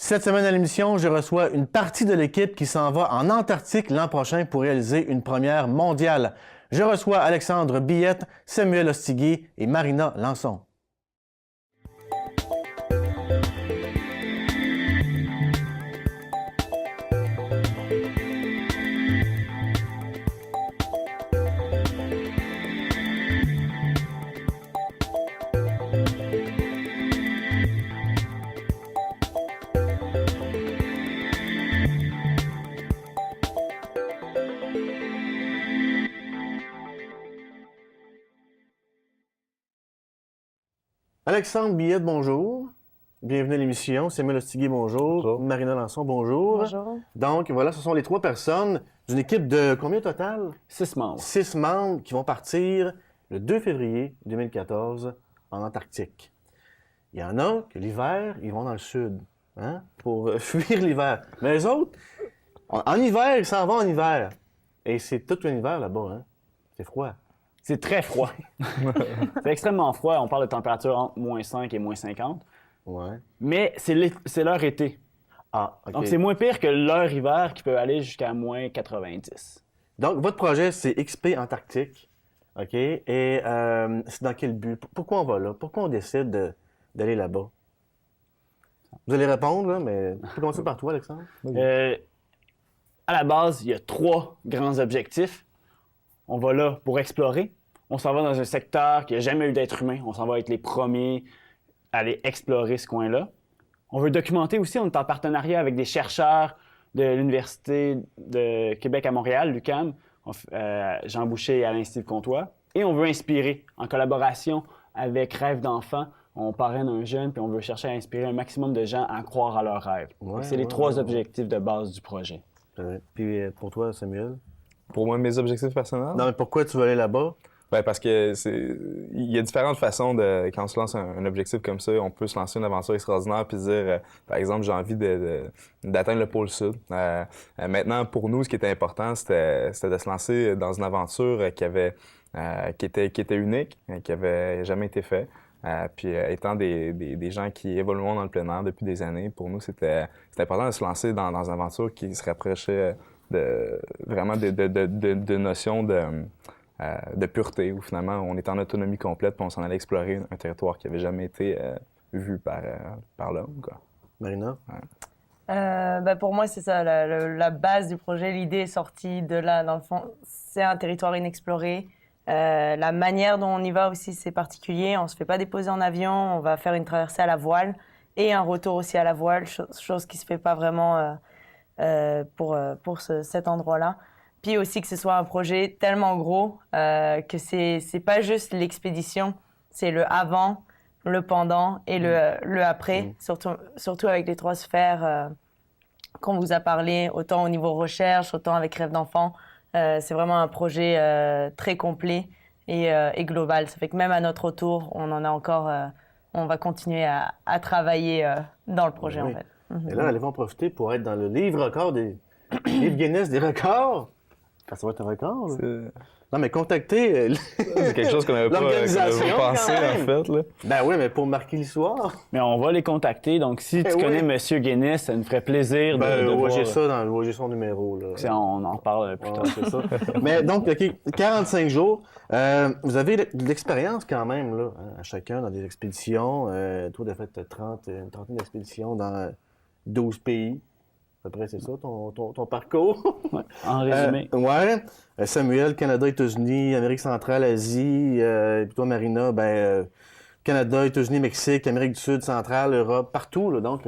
Cette semaine à l'émission, je reçois une partie de l'équipe qui s'en va en Antarctique l'an prochain pour réaliser une première mondiale. Je reçois Alexandre Billette, Samuel Ostigui et Marina Lançon. Alexandre Billette, bonjour. Bienvenue à l'émission. Samuel Ostigui, bonjour. Bonjour. Marina Lançon, bonjour. Bonjour. Donc, voilà, ce sont les trois personnes d'une équipe de combien au total? 6 membres. 6 membres qui vont partir le 2 février 2014 en Antarctique. Il y en a que l'hiver, ils vont dans le sud, hein, pour fuir l'hiver. Mais les autres, en hiver, ils s'en vont en hiver. Et c'est tout un hiver là-bas, hein. C'est froid. C'est très froid. C'est extrêmement froid. On parle de température entre moins 5 et moins 50. Ouais. Mais c'est leur été. Ah, OK. Donc, c'est moins pire que leur hiver qui peut aller jusqu'à moins 90. Donc, votre projet, c'est XP Antarctique. OK? Et c'est dans quel but? Pourquoi on va là? Pourquoi on décide d'aller là-bas? Vous allez répondre, là, mais on peut commencer par toi, Alexandre. À la base, il y a 3 grands objectifs. On va là pour explorer. On s'en va dans un secteur qui n'a jamais eu d'être humain. On s'en va être les premiers à aller explorer ce coin-là. On veut documenter aussi. On est en partenariat avec des chercheurs de l'Université de Québec à Montréal, l'UQAM, Jean Boucher et Alain Steve Comtois. Et on veut inspirer en collaboration avec Rêve d'enfant. On parraine un jeune puis on veut chercher à inspirer un maximum de gens à croire à leurs rêves. Ouais, c'est les ouais, 3 ouais. objectifs de base du projet. Puis pour toi, Samuel? Pour moi, mes objectifs personnels? Non, mais pourquoi tu veux aller là-bas? Ben parce que il y a différentes façons de quand on se lance un objectif comme ça, on peut se lancer une aventure extraordinaire puis se dire par exemple j'ai envie d'atteindre le pôle sud. Maintenant pour nous ce qui était important c'était de se lancer dans une aventure qui était unique, qui avait jamais été fait. Puis étant des gens qui évoluent dans le plein air depuis des années, pour nous c'était important de se lancer dans une aventure qui se rapprochait vraiment de notions de pureté, où finalement on est en autonomie complète puis on s'en allait explorer un territoire qui n'avait jamais été vu par l'homme, quoi. Marina? Ouais. Pour moi, c'est ça, la base du projet. L'idée est sortie de là, dans le fond. C'est un territoire inexploré. La manière dont on y va aussi, c'est particulier. On ne se fait pas déposer en avion. On va faire une traversée à la voile et un retour aussi à la voile, chose qui ne se fait pas vraiment pour cet endroit-là. Puis aussi que ce soit un projet tellement gros que c'est pas juste l'expédition, c'est le avant, le pendant et le après, surtout avec les 3 sphères qu'on vous a parlé, autant au niveau recherche, autant avec Rêve d'enfant. C'est vraiment un projet très complet et global. Ça fait que même à notre retour, on en a encore, on va continuer à travailler dans le projet Oui. en fait. Et là, allez-vous en profiter pour être dans le livre record livre Guinness des records? Ça va être un record, là. Non, mais contactez C'est quelque chose qu'on n'avait pas l'organisation, pensé, quand même. en fait, là. Ben oui, mais pour marquer l'histoire. Mais on va les contacter. Donc, si tu oui. connais Monsieur Guinness, ça nous ferait plaisir Ben, de voir. j'ai ça dans son numéro, là. On en reparle plus tard. Ouais, c'est ça. Mais donc, OK, 45 jours. Vous avez de l'expérience quand même, là, hein, à chacun dans des expéditions. Toi, tu as fait une trentaine d'expéditions dans 12 pays. À peu près, c'est ça, ton parcours. Ouais, en résumé. Ouais. Samuel, Canada, États-Unis, Amérique centrale, Asie. Puis toi, Marina, Canada, États-Unis, Mexique, Amérique du Sud, centrale, Europe, partout, là. Donc,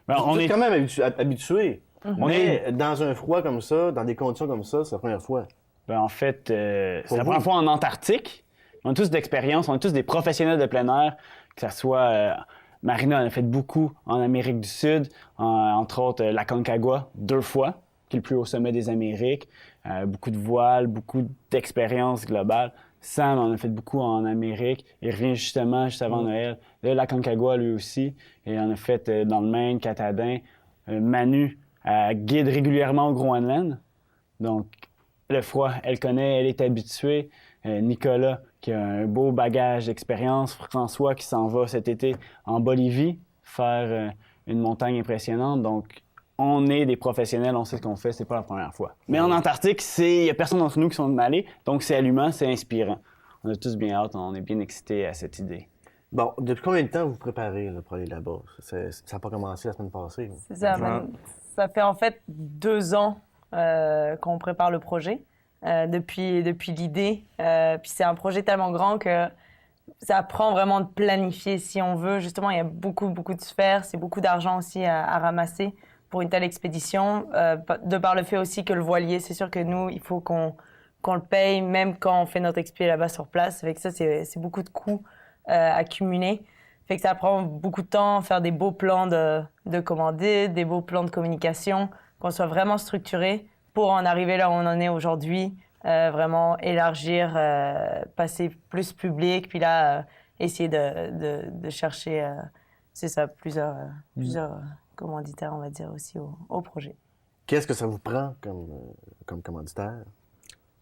On vous êtes est quand même habitués. On Mais dans un froid comme ça, dans des conditions comme ça, c'est la première fois. En fait, c'est Pour la vous? première fois en Antarctique. On a tous d'expérience, on est tous des professionnels de plein air, que ce soit Marina en a fait beaucoup en Amérique du Sud, entre autres la Concagua 2 fois, qui est le plus haut sommet des Amériques. Beaucoup de voiles, beaucoup d'expérience globale. Sam en a fait beaucoup en Amérique. Il revient justement juste avant Noël. Là, la Concagua, lui aussi. Et il en a fait dans le Maine, Katahdin. Manu guide régulièrement au Groenland. Donc, le froid, elle connaît, elle est habituée. Nicolas, qui a un beau bagage d'expérience. François, qui s'en va cet été en Bolivie faire une montagne impressionnante. Donc, on est des professionnels, on sait ce qu'on fait, c'est pas la première fois. Mais en Antarctique, il n'y a personne d'entre nous qui sont allés, donc c'est allumant, c'est inspirant. On a tous bien hâte, on est bien excités à cette idée. Bon, depuis combien de temps vous préparez là, pour aller là-bas? Ça n'a pas commencé la semaine passée. C'est ça, ça fait en fait 2 ans qu'on prépare le projet, depuis l'idée. Puis c'est un projet tellement grand que ça prend vraiment de planifier si on veut. Justement, il y a beaucoup de sphères, c'est beaucoup d'argent aussi à ramasser pour une telle expédition, de par le fait aussi que le voilier, c'est sûr que nous, il faut qu'on le paye, même quand on fait notre expé là-bas sur place. Fait que ça, c'est beaucoup de coûts accumulés. Fait que ça prend beaucoup de temps, faire des beaux plans de commandite, des beaux plans de communication, qu'on soit vraiment structuré pour en arriver là où on en est aujourd'hui, vraiment élargir, passer plus public, puis là, essayer de chercher, c'est ça, plusieurs commanditaires, on va dire, aussi au projet. Qu'est-ce que ça vous prend comme commanditaire?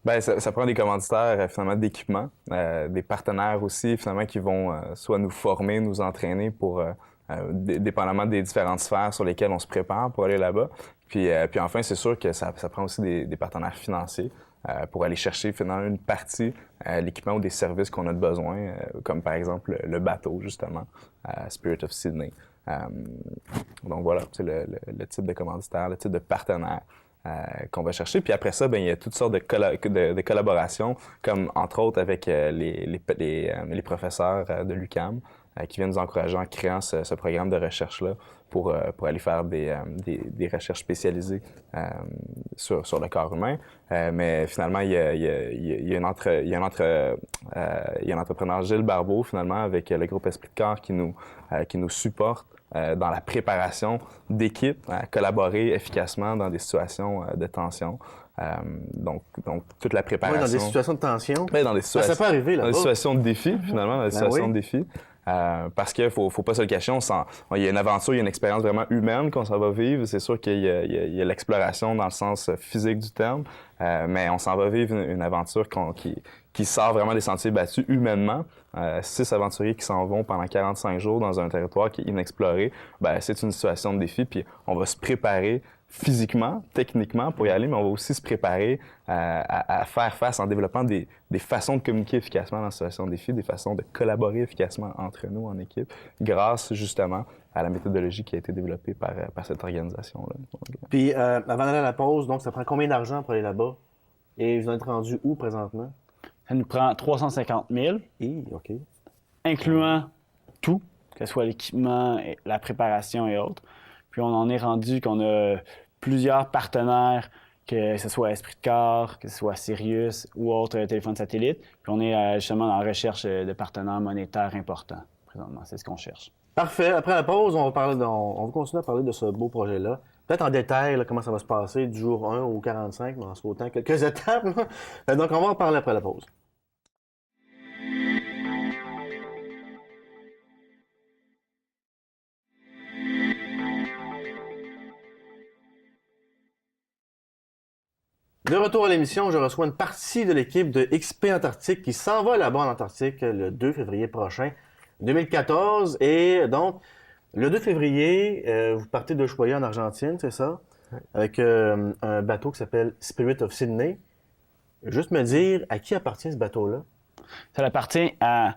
Bien, ça prend des commanditaires, finalement, d'équipement, des partenaires aussi, finalement, qui vont soit nous former, nous entraîner pour, dépendamment des différentes sphères sur lesquelles on se prépare pour aller là-bas. Puis enfin, c'est sûr que ça prend aussi des partenaires financiers pour aller chercher, finalement, une partie, l'équipement ou des services qu'on a de besoin, comme par exemple le bateau, justement, Spirit of Sydney. Donc voilà, c'est le type de commanditaire, le type de partenaire qu'on va chercher. Puis après ça, bien, il y a toutes sortes de collaborations, comme entre autres avec les professeurs de l'UQAM qui viennent nous encourager en créant ce programme de recherche-là pour aller faire des recherches spécialisées sur le corps humain. Mais finalement, il y a un entrepreneur, Gilles Barbeau, finalement, avec le groupe Esprit de corps qui nous supporte dans la préparation d'équipes à collaborer efficacement dans des situations de tension. Donc, toute la préparation... Oui, dans des situations de tension? Bien, dans des situations... Ça peut arriver, là-bas. Dans des situations de défi, finalement, dans des situations oui. de défi. Parce qu'il faut pas se le cacher, il y a une aventure, il y a une expérience vraiment humaine qu'on s'en va vivre. C'est sûr qu'il y a l'exploration dans le sens physique du terme, mais on s'en va vivre une aventure qui sort vraiment des sentiers battus humainement. 6 aventuriers qui s'en vont pendant 45 jours dans un territoire qui est inexploré, ben c'est une situation de défi, puis on va se préparer physiquement, techniquement pour y aller, mais on va aussi se préparer à faire face en développant des façons de communiquer efficacement dans la situation de défi, des façons de collaborer efficacement entre nous en équipe, grâce justement à la méthodologie qui a été développée par cette organisation-là. Puis, avant d'aller à la pause, donc, ça prend combien d'argent pour aller là-bas? Et vous en êtes rendu où présentement? Ça nous prend 350 000, OK. incluant tout, que ce soit l'équipement, la préparation et autres. Puis on en est rendu qu'on a plusieurs partenaires, que ce soit Esprit de corps, que ce soit Sirius ou autres téléphones satellites. Puis on est justement en recherche de partenaires monétaires importants présentement. C'est ce qu'on cherche. Parfait. Après la pause, on va continuer à parler de ce beau projet-là. Peut-être en détail, là, comment ça va se passer du jour 1 au 45, mais en sautant quelques étapes. Donc, on va en parler après la pause. De retour à l'émission, je reçois une partie de l'équipe de XP Antarctique qui s'en va là-bas en Antarctique le 2 février prochain, 2014. Et donc, le 2 février, vous partez de Ushuaia en Argentine, c'est ça? Avec un bateau qui s'appelle Spirit of Sydney. Juste me dire, à qui appartient ce bateau-là? Ça appartient à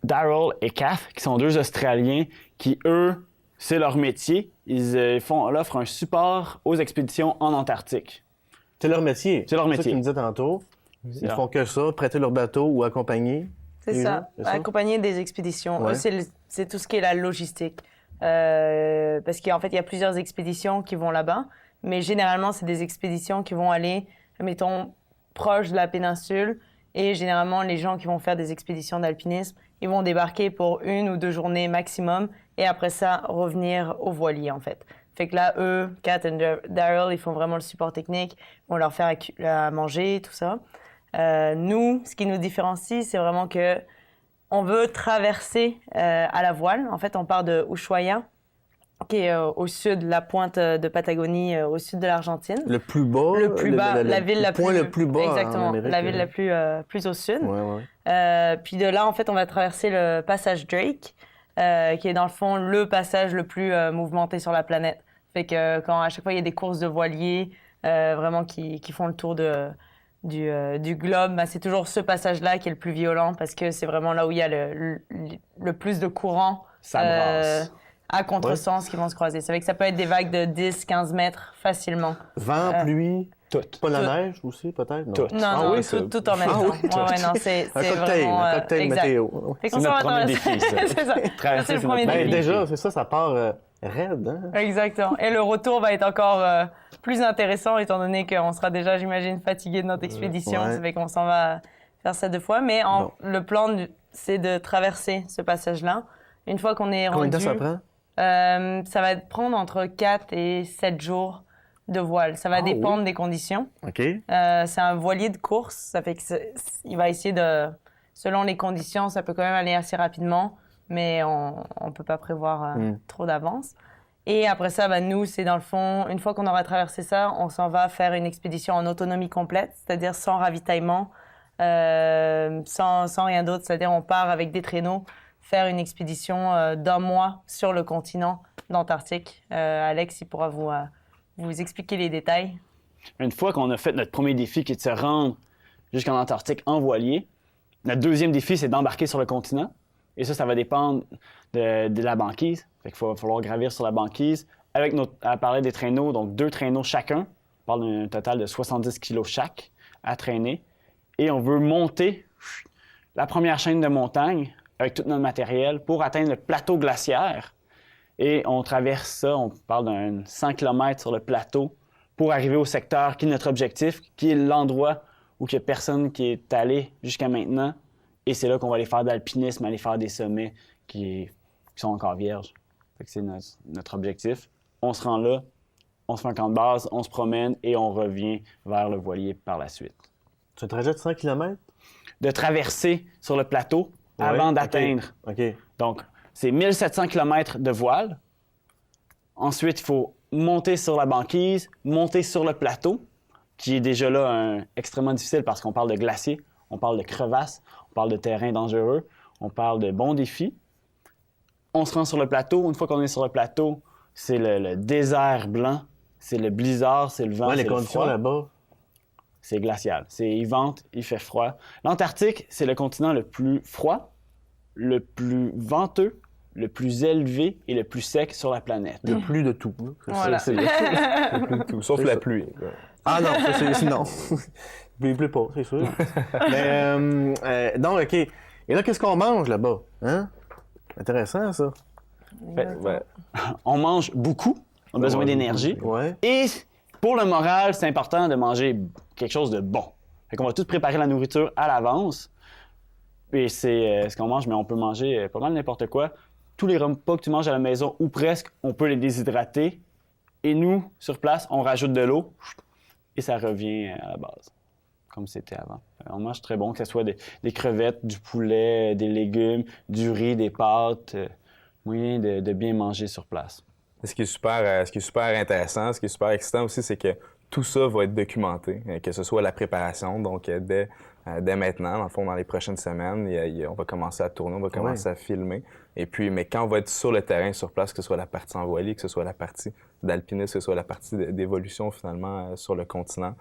Daryl et Kath, qui sont 2 Australiens qui, eux, c'est leur métier. Ils offrent un support aux expéditions en Antarctique. C'est leur métier. C'est leur métier. C'est ça que tu me disais tantôt. Ils font que ça, prêter leur bateau ou accompagner. C'est ça, accompagner des expéditions. Ouais. Eux, c'est tout ce qui est la logistique. Parce qu'en fait, il y a plusieurs expéditions qui vont là-bas, mais généralement, c'est des expéditions qui vont aller, mettons, proche de la péninsule. Et généralement, les gens qui vont faire des expéditions d'alpinisme, ils vont débarquer pour 1 ou 2 journées maximum et après ça, revenir au voilier, en fait. Fait que là, eux, Kat et Daryl, ils font vraiment le support technique, ils vont leur faire à manger, tout ça. Nous, ce qui nous différencie, c'est vraiment que on veut traverser à la voile. En fait, on part de Ushuaia, qui est au sud, la pointe de Patagonie, au sud de l'Argentine. Le plus bas. Le plus bas, la ville la plus... Le point le plus bas exactement, en Amérique. La ville la plus au sud. Ouais. Puis de là, en fait, on va traverser le passage Drake, qui est dans le fond le passage le plus mouvementé sur la planète. Fait que quand à chaque fois il y a des courses de voiliers vraiment qui font le tour du globe, ben, c'est toujours ce passage-là qui est le plus violent parce que c'est vraiment là où il y a le plus de courant Ça brasse. à contresens qui vont se croiser. Ça fait que ça peut être des vagues de 10-15 mètres facilement. Vent, pluie, Tout. pas la Tout. neige aussi, peut-être? Non. Tout. Non, Ah non, oui, tout en même temps. Ouais, non, c'est Un cocktail, vraiment, un cocktail exact. météo. Fait qu'on C'est s'en notre va premier dans- défi, ça. c'est ça. Traverser, C'est le c'est premier notre défi. Ben, défi. déjà, c'est ça part raide. Hein? Exactement. Et le retour va être encore plus intéressant étant donné qu'on sera déjà, j'imagine, fatigué de notre expédition. Ouais. Ça fait qu'on s'en va faire ça 2 fois. Mais Bon. le plan, c'est de traverser ce passage-là. Une fois qu'on est Combien de rendu... temps ça prend? ça va prendre entre 4 et 7 jours de voile. Ça va Ah, dépendre oui. des conditions. OK. C'est un voilier de course. Ça fait que il va essayer de... Selon les conditions, ça peut quand même aller assez rapidement, mais on ne peut pas prévoir trop d'avance. Et après ça, ben, nous, c'est dans le fond, une fois qu'on aura traversé ça, on s'en va faire une expédition en autonomie complète, c'est-à-dire sans ravitaillement, sans rien d'autre. C'est-à-dire on part avec des traîneaux faire une expédition d'1 mois sur le continent d'Antarctique. Alex, il pourra vous expliquer les détails. Une fois qu'on a fait notre premier défi qui est de se rendre jusqu'en Antarctique en voilier, notre deuxième défi, c'est d'embarquer sur le continent. Et ça va dépendre de la banquise. Fait qu'il va falloir gravir sur la banquise. À parler des traîneaux, donc 2 traîneaux chacun. On parle d'un total de 70 kilos chaque à traîner. Et on veut monter la première chaîne de montagne avec tout notre matériel pour atteindre le plateau glaciaire. Et on traverse ça, on parle d'un 100 km sur le plateau pour arriver au secteur qui est notre objectif, qui est l'endroit où il n'y a personne qui est allé jusqu'à maintenant. Et c'est là qu'on va aller faire de l'alpinisme, aller faire des sommets qui sont encore vierges. Fait que c'est notre objectif. On se rend là, on se fait un camp de base, on se promène et on revient vers le voilier par la suite. C'est un trajet de 100 km? De traverser sur le plateau avant d'atteindre. OK. Donc, c'est 1700 km de voile. Ensuite, il faut monter sur la banquise, monter sur le plateau, qui est déjà là extrêmement difficile parce qu'on parle de glacier, on parle de crevasses, on parle de terrain dangereux, on parle de bons défis. On se rend sur le plateau. Une fois qu'on est sur le plateau, c'est le désert blanc, c'est le blizzard, c'est le vent, Ouais, c'est les le conditions froid. là-bas. C'est glacial. Il vente, il fait froid. L'Antarctique, c'est le continent le plus froid, le plus venteux, le plus élevé et le plus sec sur la planète. Le plus de tout. Là. C'est Voilà. ça, c'est Tout, sauf C'est la ça. pluie. Ah non, ça, c'est non. Il pleut pas, c'est sûr. Mais, donc, OK. Et là, qu'est-ce qu'on mange là-bas? Hein? Intéressant, ça. Ouais. On mange beaucoup, on a besoin d'énergie. Ouais. Et pour le moral, c'est important de manger quelque chose de bon. Fait qu'on va tout préparer la nourriture à l'avance. Et c'est ce qu'on mange, mais on peut manger pas mal n'importe quoi. Tous les repas que tu manges à la maison, ou presque, on peut les déshydrater. Et nous, sur place, on rajoute de l'eau et ça revient à la base, comme c'était avant. On mange très bon, que ce soit des crevettes, du poulet, des légumes, du riz, des pâtes. Moyen de bien manger sur place. Ce qui est super intéressant, ce qui est super excitant aussi, c'est que tout ça va être documenté, que ce soit la préparation, donc dès maintenant, dans le fond, dans les prochaines semaines, on va commencer à tourner, on va commencer à filmer. Et puis, mais quand on va être sur le terrain, sur place, que ce soit la partie en voilier, que ce soit la partie d'alpinisme, que ce soit la partie d'évolution finalement sur le continent,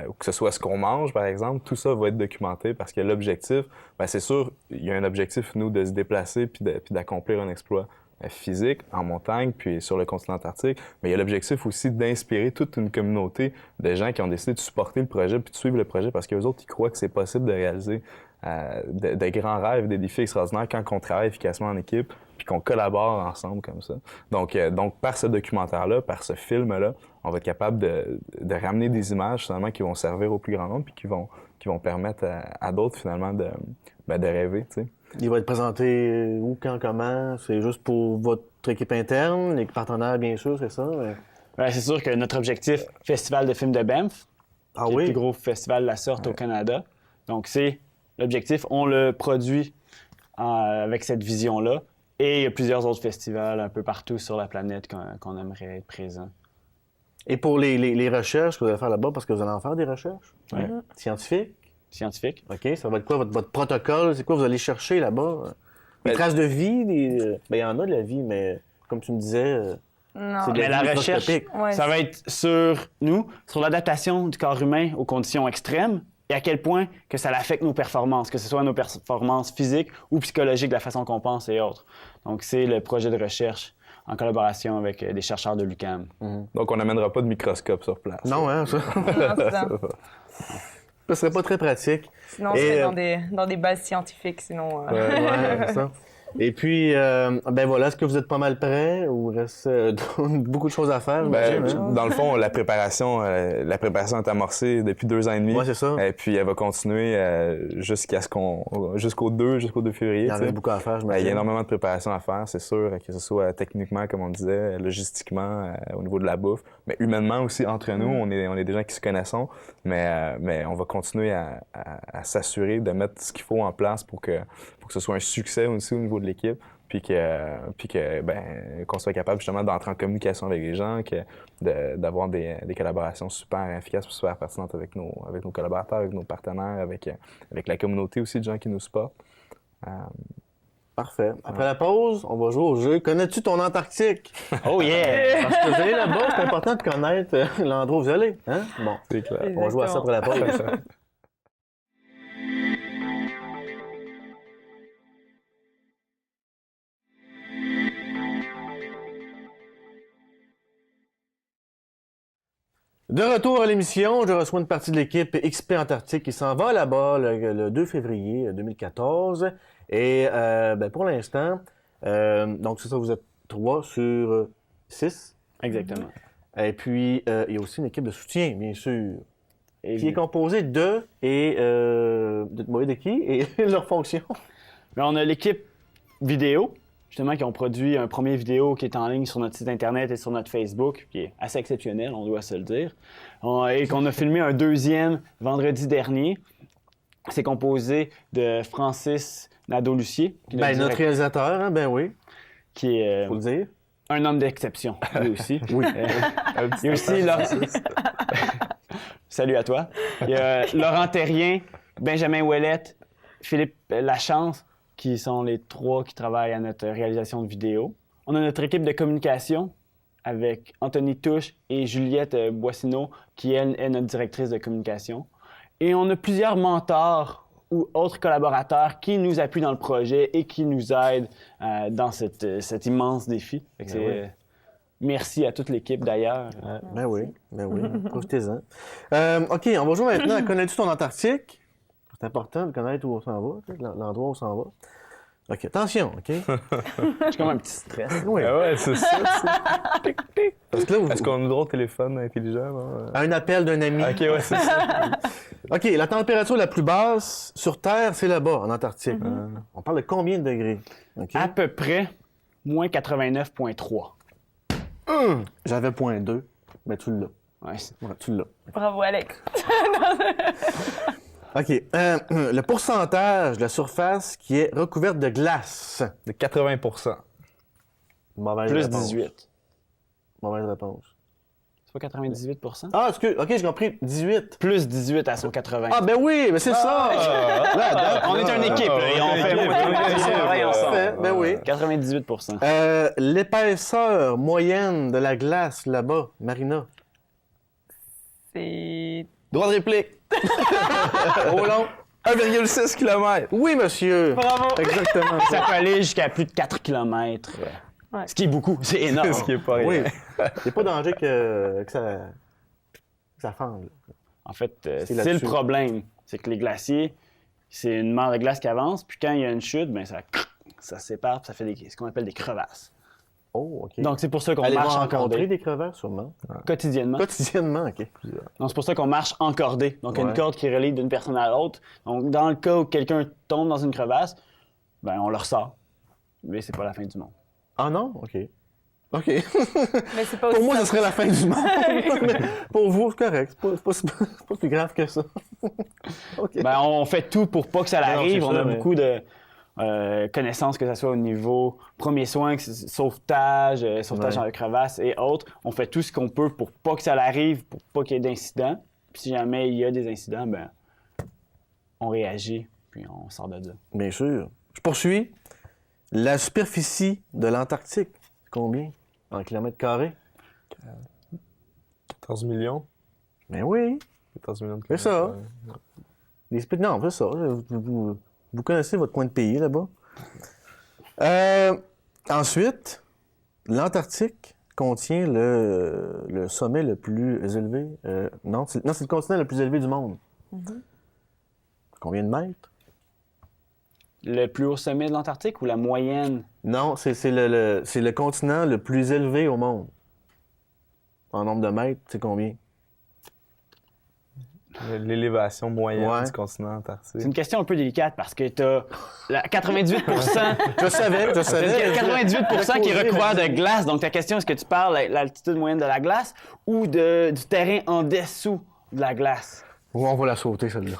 ou que ce soit ce qu'on mange, par exemple, tout ça va être documenté parce que l'objectif, ben, c'est sûr, il y a un objectif, nous, de se déplacer puis d'accomplir un exploit physique en montagne, puis sur le continent antarctique, mais il y a l'objectif aussi d'inspirer toute une communauté de gens qui ont décidé de supporter le projet puis de suivre le projet parce qu'eux autres, ils croient que c'est possible de réaliser de grands rêves, des défis extraordinaires quand on travaille efficacement en équipe puis qu'on collabore ensemble comme ça. Donc par ce documentaire-là, par ce film-là, on va être capable de ramener des images finalement qui vont servir au plus grand nombre puis qui vont permettre à d'autres finalement de rêver, tu sais. Il va être présenté où, quand, comment? C'est juste pour votre équipe interne, les partenaires, bien sûr, c'est ça? Mais... Ouais, c'est sûr que notre objectif, Festival de films de Banff, Ah qui est oui? le plus gros festival de la sorte au Canada. Donc, c'est l'objectif. On le produit avec cette vision-là. Et il y a plusieurs autres festivals un peu partout sur la planète qu'on aimerait être présent. Et pour les recherches que vous allez faire là-bas, parce que vous allez en faire des recherches Ouais. scientifiques? Scientifique. OK, ça va être quoi votre protocole? C'est quoi vous allez chercher là-bas? Des traces de vie, il y en a de la vie, mais comme tu me disais, Non. c'est de Mais la vie recherche, microscopique. Ouais, ça va être sur l'adaptation du corps humain aux conditions extrêmes et à quel point que ça affecte nos performances, que ce soit nos performances physiques ou psychologiques, la façon qu'on pense et autres. Donc, c'est le projet de recherche en collaboration avec des chercheurs de l'UQAM. Donc, on n'amènera pas de microscope sur place. Non, hein, ça. Non, c'est ça. Ce serait pas très pratique. Sinon, on Et, serait dans des bases scientifiques, sinon... Ouais, c'est ça. Et puis, ben voilà, est-ce que vous êtes pas mal prêts ou il reste beaucoup de choses à faire? Ben, j'imagine, hein? dans le fond, la préparation est amorcée depuis 2 ans et demi. Ouais, c'est ça. Et puis, elle va continuer jusqu'au 2 février. Il y en tu sais. a beaucoup à faire, Il y j'imagine. a énormément de préparation à faire, c'est sûr, que ce soit techniquement, comme on disait, logistiquement, au niveau de la bouffe, mais humainement aussi, entre nous, on est des gens qui se connaissent, mais on va continuer à s'assurer de mettre ce qu'il faut en place pour que ce soit un succès aussi au niveau de l'équipe, puis qu'on soit capable justement d'entrer en communication avec les gens, d'avoir des collaborations super efficaces, super pertinentes avec nos collaborateurs, avec nos partenaires, avec la communauté aussi de gens qui nous supportent. Parfait. Après la pause, on va jouer au jeu. Connais-tu ton Antarctique? Oh yeah! Parce que vous allez là-bas, c'est important de connaître l'endroit où vous allez. Hein? Bon, C'est clair. on va jouer à ça après la pause. De retour à l'émission, je reçois une partie de l'équipe XP Antarctique qui s'en va là-bas le 2 février 2014. Et ben, pour l'instant, donc c'est ça, vous êtes 3 sur 6. Exactement. Et puis, il y a aussi une équipe de soutien, bien sûr, Et qui est composée de de qui et leur fonction. mais on a l'équipe vidéo, justement, qui ont produit un premier vidéo qui est en ligne sur notre site Internet et sur notre Facebook, qui est assez exceptionnel, on doit se le dire. Et qu'on a filmé un deuxième vendredi dernier. C'est composé de Francis Nadeau-Lucier, qui est Ben, notre réalisateur, hein, ben oui, qui est faut le dire. un homme d'exception, lui aussi. Oui. Il y a aussi Salut à toi. Il y a Laurent Terrien, Benjamin Ouellette, Philippe Lachance, qui sont les 3 qui travaillent à notre réalisation de vidéo. On a notre équipe de communication avec Anthony Touche et Juliette Boissineau, qui, elle, est notre directrice de communication. Et on a plusieurs mentors ou autres collaborateurs qui nous appuient dans le projet et qui nous aident dans cet immense défi. Fait que oui. Merci à toute l'équipe, d'ailleurs. Ben oui, profitez-en. OK, on va jouer maintenant à Connais-tu ton Antarctique? C'est important de connaître où on s'en va, l'endroit où on s'en va. OK, attention, OK? J'ai comme un petit stress. Oui. Ah ouais, c'est ça. Parce que là, Est-ce qu'on a le droit au téléphone intelligent? Non? un appel d'un ami. OK, ouais, c'est ça. OK, la température la plus basse sur Terre, c'est là-bas, en Antarctique. On parle de combien de degrés? OK? À peu près moins 89,3. J'avais 0.2, mais tu l'as. Ouais, Ouais, tu l'as. Bravo, Alex. OK. Le pourcentage de la surface qui est recouverte de glace. De 80 Mauvaise plus réponse. 18. Mauvaise réponse. C'est pas 98 Ah, excuse. OK, j'ai compris. 18. Plus 18 à son 80. Ah, ben oui, mais c'est ça! Là, On est une équipe, là, et on fait on travaille ensemble. Parfait, ben oui. 98 L'épaisseur moyenne de la glace là-bas, Marina. C'est... Droit de réplique. Au long. 1,6 km. Oui, monsieur. Bravo. Exactement. Ça peut aller jusqu'à plus de 4 km. Ouais. Ce qui est beaucoup, c'est énorme. Ce qui est pas rien. Oui. Il n'y a pas danger que ça fende. En fait, C'est c'est là-dessus. le problème. C'est que les glaciers, c'est une mare de glace qui avance, puis quand il y a une chute, ben ça se sépare, puis ça fait ce qu'on appelle des crevasses. Oh, OK. Donc, c'est pour ça qu'on Allez-vous marche rencontrer encordé des crevasses, sûrement? quotidiennement. Quotidiennement, OK. Donc, c'est pour ça qu'on marche encordé. Donc, il y a Ouais. une corde qui relie d'une personne à l'autre. Donc, dans le cas où quelqu'un tombe dans une crevasse, ben on le ressort. Mais c'est pas la fin du monde. Ah non? OK. OK. Mais c'est pas aussi Pour moi, simple. ce serait la fin du monde. Mais pour vous, c'est correct. C'est pas plus grave que ça. OK. Ben, on fait tout pour pas que ça Non, l'arrive. c'est On ça, a mais- beaucoup de connaissances, que ce soit au niveau premiers soins, sauvetage, sauvetage Ouais. dans les crevasses et autres. On fait tout ce qu'on peut pour pas que ça l'arrive, pour pas qu'il y ait d'incidents. Puis si jamais il y a des incidents, ben on réagit, puis on sort de là. Bien sûr. Je poursuis. La superficie de l'Antarctique, c'est combien en kilomètres carrés? 14 millions? Ben oui. 14 millions de C'est ça. kilomètres. Non, c'est ça. Vous connaissez votre coin de pays là-bas. Ensuite, l'Antarctique contient le sommet le plus élevé. Non, c'est le continent le plus élevé du monde. Combien de mètres? Le plus haut sommet de l'Antarctique ou la moyenne? Non, c'est le continent le plus élevé au monde. En nombre de mètres, c'est combien? L'élévation moyenne Ouais. du continent antarctique. C'est une question un peu délicate parce que t'as 98%, Je savais. 98% qui est recouvert de glace. Donc ta question, est-ce que tu parles de l'altitude moyenne de la glace ou du terrain en dessous de la glace? Oh, on va la sauter, celle-là.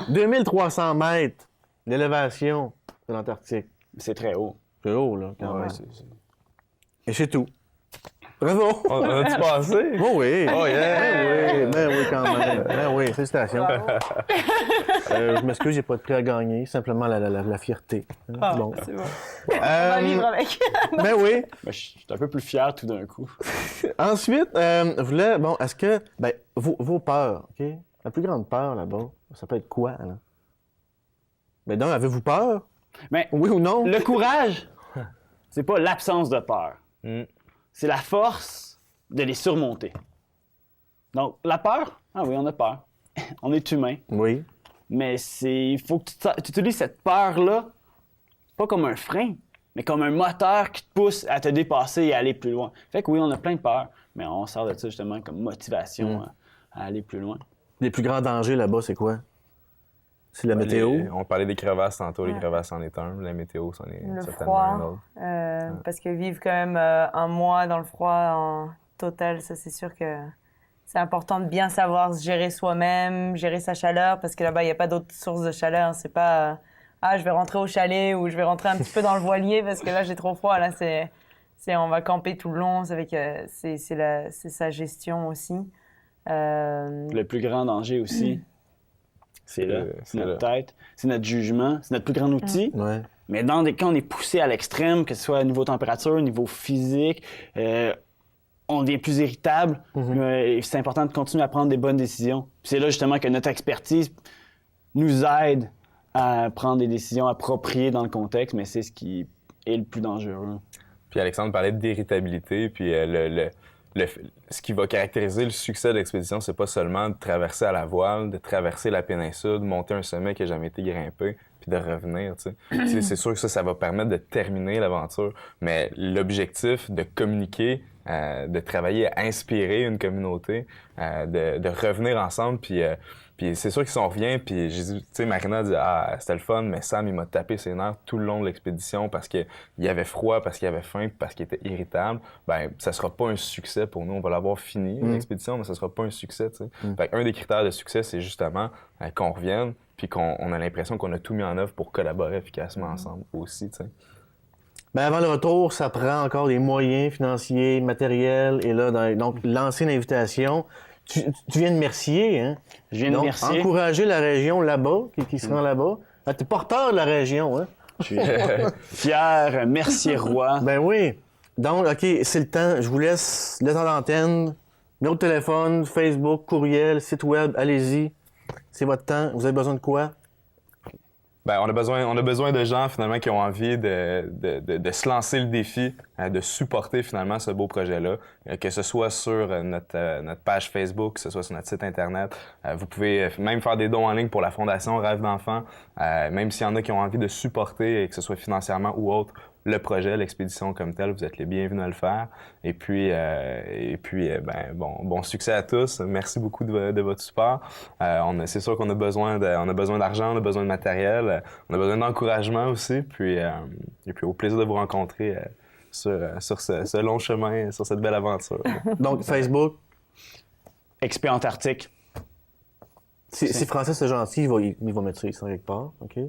2300 mètres l'élévation de l'Antarctique. C'est très haut. C'est haut, là, quand Ouais, même. Et c'est tout. Bravo! On a-tu passé? Oh oui! Oh yeah! Ben oui, quand même. Ben oui, félicitations. Je m'excuse, j'ai pas de prix à gagner, simplement la fierté. Ah, Bon. c'est bon. On va vivre avec. Ben oui. Ben, je suis un peu plus fier tout d'un coup. Ensuite, je voulais, bon, est-ce que, ben, vos peurs, OK? La plus grande peur là-bas, ça peut être quoi, là? Ben donc, avez-vous peur? Mais Oui ou non? le courage, c'est pas l'absence de peur. Mm. C'est la force de les surmonter. Donc, la peur, ah oui, on a peur. On est humain. Oui. Mais il faut que tu utilises cette peur-là, pas comme un frein, mais comme un moteur qui te pousse à te dépasser et à aller plus loin. Fait que oui, on a plein de peurs, mais on sert de ça justement comme motivation à aller plus loin. Les plus grands dangers là-bas, c'est quoi? C'est la météo? On parlait des crevasses tantôt, les Ouais. crevasses en est un. La météo, c'en est Le certainement un froid, autre. parce que vivre quand même un mois dans le froid en total, ça c'est sûr que c'est important de bien savoir se gérer soi-même, gérer sa chaleur, parce que là-bas il n'y a pas d'autres sources de chaleur. C'est pas je vais rentrer au chalet ou je vais rentrer un petit peu dans le voilier parce que là j'ai trop froid. Là c'est on va camper tout le long. Ça fait que c'est sa gestion aussi. Le plus grand danger aussi, c'est là, c'est notre tête, c'est notre jugement, c'est notre plus grand outil. Ouais. Mais quand on est poussé à l'extrême, que ce soit au niveau température, au niveau physique, on devient plus irritable. Et c'est important de continuer à prendre des bonnes décisions. Puis c'est là justement que notre expertise nous aide à prendre des décisions appropriées dans le contexte, mais c'est ce qui est le plus dangereux. Puis Alexandre parlait d'irritabilité, puis ce qui va caractériser le succès de l'expédition, c'est pas seulement de traverser à la voile, de traverser la péninsule, de monter un sommet qui n'a jamais été grimpé, puis de revenir, tu sais. C'est sûr que ça va permettre de terminer l'aventure, mais l'objectif de communiquer, de travailler à inspirer une communauté, de revenir ensemble, puis c'est sûr que si on revient, puis j'ai dit, tu sais, Marina a dit « Ah, c'était le fun, mais Sam, il m'a tapé ses nerfs tout le long de l'expédition parce qu'il y avait froid, parce qu'il avait faim, puis parce qu'il était irritable. » Ben, ça sera pas un succès pour nous. On va l'avoir fini, l'expédition, mais ça sera pas un succès, tu sais. Fait qu'un des critères de succès, c'est justement qu'on revienne, puis qu'on a l'impression qu'on a tout mis en œuvre pour collaborer efficacement ensemble aussi, tu sais. Ben avant le retour, ça prend encore des moyens financiers, matériels, et là, donc, lancer une invitation. Tu viens de Mercier, hein? Je viens de Donc, Mercier. encourager la région là-bas, qui se rend là-bas. Ah, t'es porteur de la région, hein? Je suis fier, Mercier-Roi. Ben oui. Donc, OK, c'est le temps. Je vous laisse le temps d'antenne. Numéro de téléphone, Facebook, courriel, site web, allez-y. C'est votre temps. Vous avez besoin de quoi? Ben, on a besoin de gens, finalement, qui ont envie de se lancer le défi, de supporter, finalement, ce beau projet-là. Que ce soit sur notre page Facebook, que ce soit sur notre site Internet. Vous pouvez même faire des dons en ligne pour la Fondation Rêve d'enfant. Même s'il y en a qui ont envie de supporter, que ce soit financièrement ou autre, le projet, l'expédition comme telle, vous êtes les bienvenus à le faire. Et puis, bon succès à tous. Merci beaucoup de votre support. C'est sûr qu'on a besoin d'argent, on a besoin de matériel, on a besoin d'encouragement aussi. Puis au plaisir de vous rencontrer sur ce long chemin, sur cette belle aventure. Donc, Facebook. XP Antarctique. Si Francis c'est gentil, il va mettre ça ici quelque part, OK?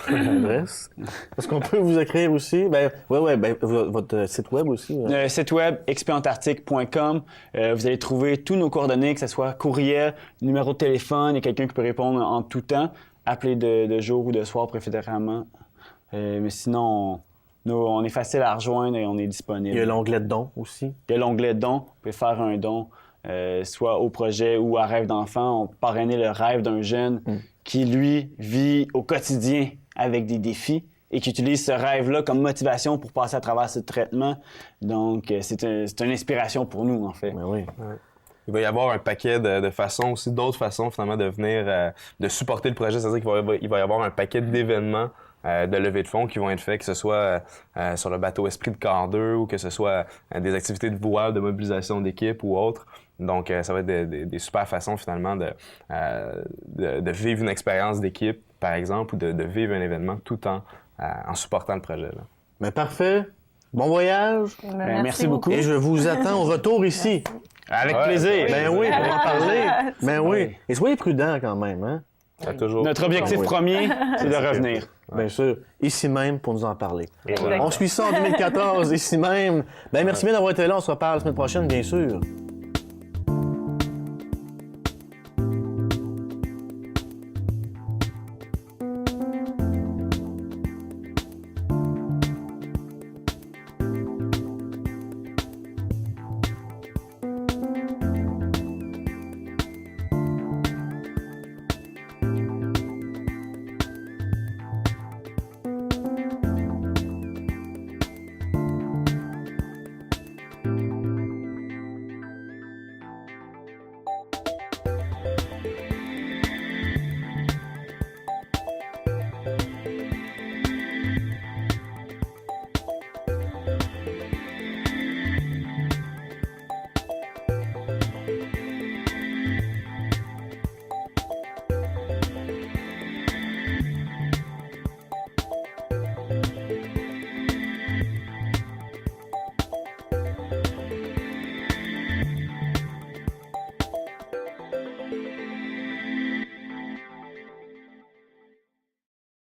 L'adresse. Est-ce qu'on peut vous écrire aussi? Ben, votre site web aussi. Le site web xpantarctique.com. Vous allez trouver tous nos coordonnées, que ce soit courriel, numéro de téléphone, il y a quelqu'un qui peut répondre en tout temps. Appelez de jour ou de soir préférément. Mais sinon, on est facile à rejoindre et on est disponible. Il y a l'onglet de dons aussi. Il y a l'onglet don. Vous pouvez faire un don, soit au projet ou à Rêve d'enfant. On peut parrainer le rêve d'un jeune qui, lui, vit au quotidien avec des défis et qui utilise ce rêve-là comme motivation pour passer à travers ce traitement. Donc, c'est une inspiration pour nous, en fait. Ben oui. Il va y avoir un paquet de façons aussi, d'autres façons finalement de venir, de supporter le projet. C'est-à-dire qu'il va y avoir un paquet d'événements de levée de fonds qui vont être faits, que ce soit sur le bateau Esprit de Quart 2 ou que ce soit des activités de voile, de mobilisation d'équipe ou autres. Donc, ça va être des super façons finalement de vivre une expérience d'équipe, par exemple, ou de vivre un événement tout en supportant le projet. Là. Ben parfait. Bon voyage. Merci beaucoup. Et je vous attends au retour ici. Avec plaisir. Ben oui, pour en parler. Ben oui. Et soyez prudents quand même, hein? Toujours. Notre objectif premier, c'est de revenir. Bien sûr, ici même pour nous en parler. Exactement. On suit ça en 2014, ici même. Ben merci bien d'avoir été là. On se reparle la semaine prochaine, bien sûr.